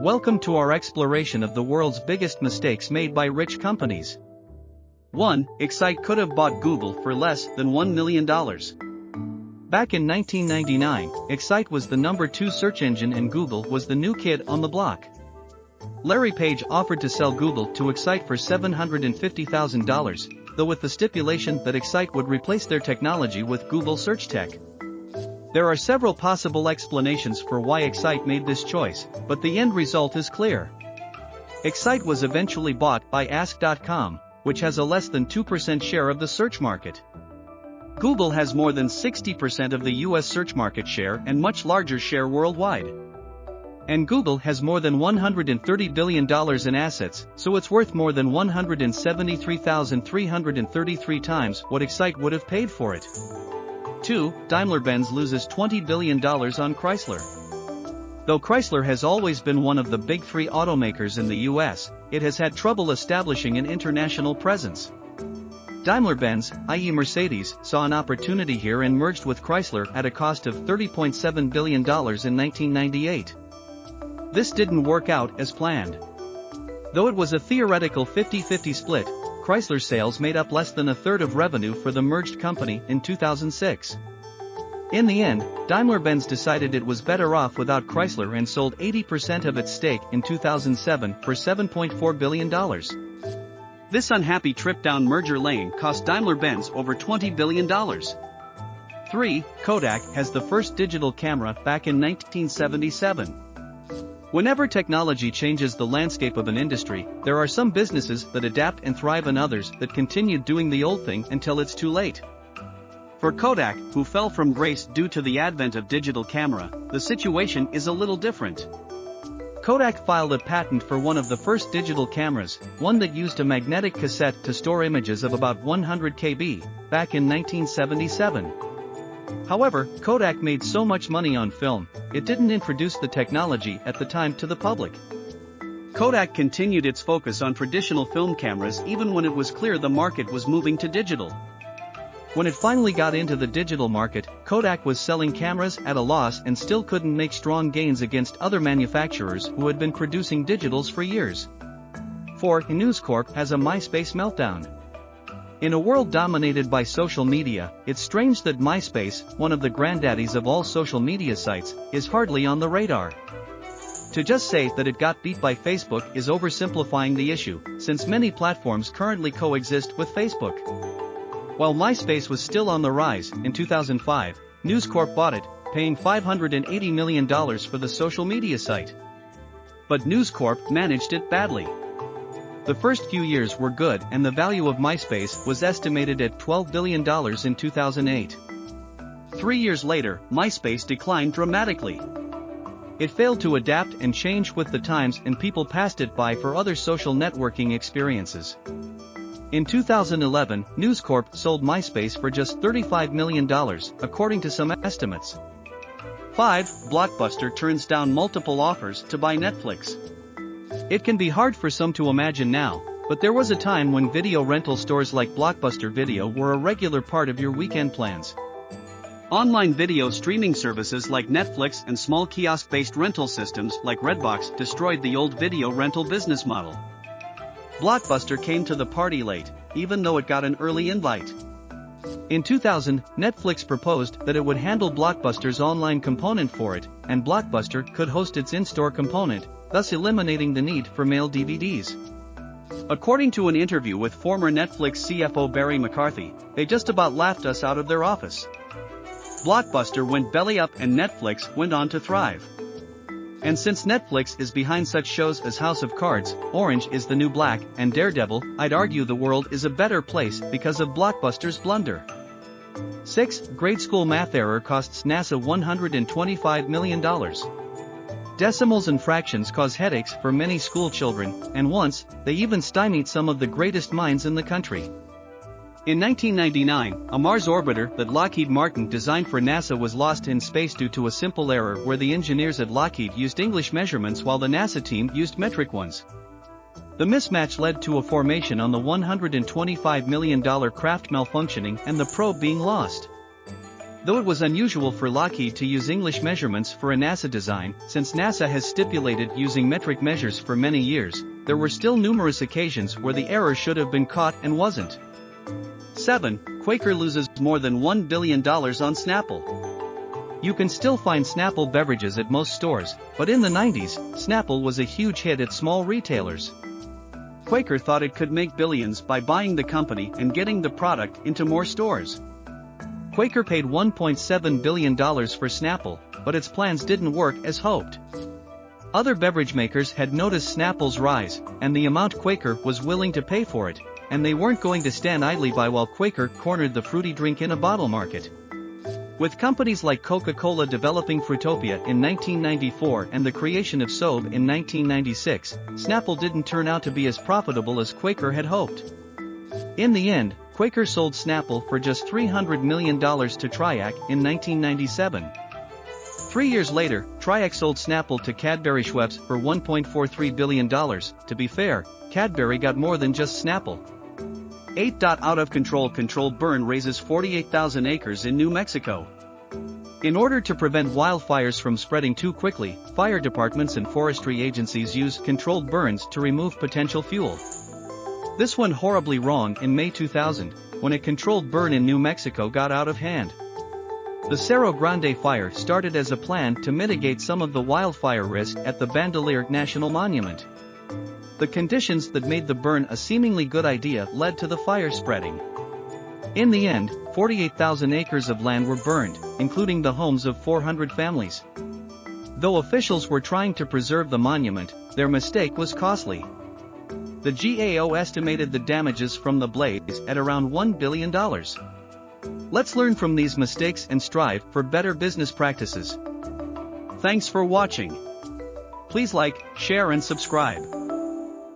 Welcome to our exploration of the world's biggest mistakes made by rich companies. 1. Excite could have bought Google for less than $1 million. Back in 1999, Excite was the number 2 search engine and Google was the new kid on the block. Larry Page offered to sell Google to Excite for $750,000, though with the stipulation that Excite would replace their technology with Google Search Tech. There are several possible explanations for why Excite made this choice, but the end result is clear. Excite was eventually bought by Ask.com, which has a less than 2% share of the search market. Google has more than 60% of the US search market share and much larger share worldwide. And Google has more than $130 billion in assets, so it's worth more than 173,333 times what Excite would have paid for it. 2. Daimler-Benz loses $20 billion on Chrysler. Though Chrysler has always been one of the big 3 automakers in the US, it has had trouble establishing an international presence. Daimler-Benz, i.e. Mercedes, saw an opportunity here and merged with Chrysler at a cost of $30.7 billion in 1998. This didn't work out as planned. Though it was a theoretical 50-50 split, Chrysler sales made up less than a third of revenue for the merged company in 2006. In the end, Daimler-Benz decided it was better off without Chrysler and sold 80% of its stake in 2007 for $7.4 billion. This unhappy trip down merger lane cost Daimler-Benz over $20 billion. 3. Kodak has the first digital camera back in 1977. Whenever technology changes the landscape of an industry, there are some businesses that adapt and thrive and others that continue doing the old thing until it's too late. For Kodak, who fell from grace due to the advent of digital camera, the situation is a little different. Kodak filed a patent for one of the first digital cameras, one that used a magnetic cassette to store images of about 100 KB, back in 1977. However, Kodak made so much money on film, it didn't introduce the technology at the time to the public. Kodak continued its focus on traditional film cameras even when it was clear the market was moving to digital. When it finally got into the digital market, Kodak was selling cameras at a loss and still couldn't make strong gains against other manufacturers who had been producing digitals for years. 4. News Corp has a Myspace meltdown. In a world dominated by social media, it's strange that Myspace, one of the granddaddies of all social media sites, is hardly on the radar. To just say that it got beat by Facebook is oversimplifying the issue, since many platforms currently coexist with Facebook. While Myspace was still on the rise, in 2005, News Corp bought it, paying $580 million for the social media site. But News Corp managed it badly. The first few years were good and the value of Myspace was estimated at $12 billion in 2008. 3 years later, Myspace declined dramatically. It failed to adapt and change with the times and people passed it by for other social networking experiences. In 2011, News Corp sold Myspace for just $35 million, according to some estimates. 5. Blockbuster turns down multiple offers to buy Netflix. It can be hard for some to imagine now, but there was a time when video rental stores like Blockbuster Video were a regular part of your weekend plans. Online video streaming services like Netflix and small kiosk-based rental systems like Redbox destroyed the old video rental business model. Blockbuster came to the party late, even though it got an early invite. In 2000, Netflix proposed that it would handle Blockbuster's online component for it, and Blockbuster could host its in-store component, thus eliminating the need for mail DVDs. According to an interview with former Netflix CFO Barry McCarthy, they just about laughed us out of their office. Blockbuster went belly up and Netflix went on to thrive. And since Netflix is behind such shows as House of Cards, Orange is the New Black, and Daredevil, I'd argue the world is a better place because of Blockbuster's blunder. 6. Grade school math error costs NASA $125 million. Decimals and fractions cause headaches for many school children, and once, they even stymied some of the greatest minds in the country. In 1999, a Mars orbiter that Lockheed Martin designed for NASA was lost in space due to a simple error where the engineers at Lockheed used English measurements while the NASA team used metric ones. The mismatch led to a formation on the $125 million craft malfunctioning and the probe being lost. Though it was unusual for Lockheed to use English measurements for a NASA design, since NASA has stipulated using metric measures for many years, there were still numerous occasions where the error should have been caught and wasn't. 7. Quaker loses more than $1 billion on Snapple. You can still find Snapple beverages at most stores, but in the 90s, Snapple was a huge hit at small retailers. Quaker thought it could make billions by buying the company and getting the product into more stores. Quaker paid $1.7 billion for Snapple, but its plans didn't work as hoped. Other beverage makers had noticed Snapple's rise, and the amount Quaker was willing to pay for it, and they weren't going to stand idly by while Quaker cornered the fruity drink in a bottle market. With companies like Coca-Cola developing Fruitopia in 1994 and the creation of Sobe in 1996, Snapple didn't turn out to be as profitable as Quaker had hoped. In the end, Quaker sold Snapple for just $300 million to Triac in 1997. 3 years later, Triac sold Snapple to Cadbury Schweppes for $1.43 billion. To be fair, Cadbury got more than just Snapple. 8. Out of control controlled burn raises 48,000 acres in New Mexico. In order to prevent wildfires from spreading too quickly, fire departments and forestry agencies use controlled burns to remove potential fuel. This went horribly wrong in May 2000, when a controlled burn in New Mexico got out of hand. The Cerro Grande fire started as a plan to mitigate some of the wildfire risk at the Bandelier National Monument. The conditions that made the burn a seemingly good idea led to the fire spreading. In the end, 48,000 acres of land were burned, including the homes of 400 families. Though officials were trying to preserve the monument, their mistake was costly. The GAO estimated the damages from the blaze at around $1 billion. Let's learn from these mistakes and strive for better business practices. Thanks for watching. Please like, share and subscribe.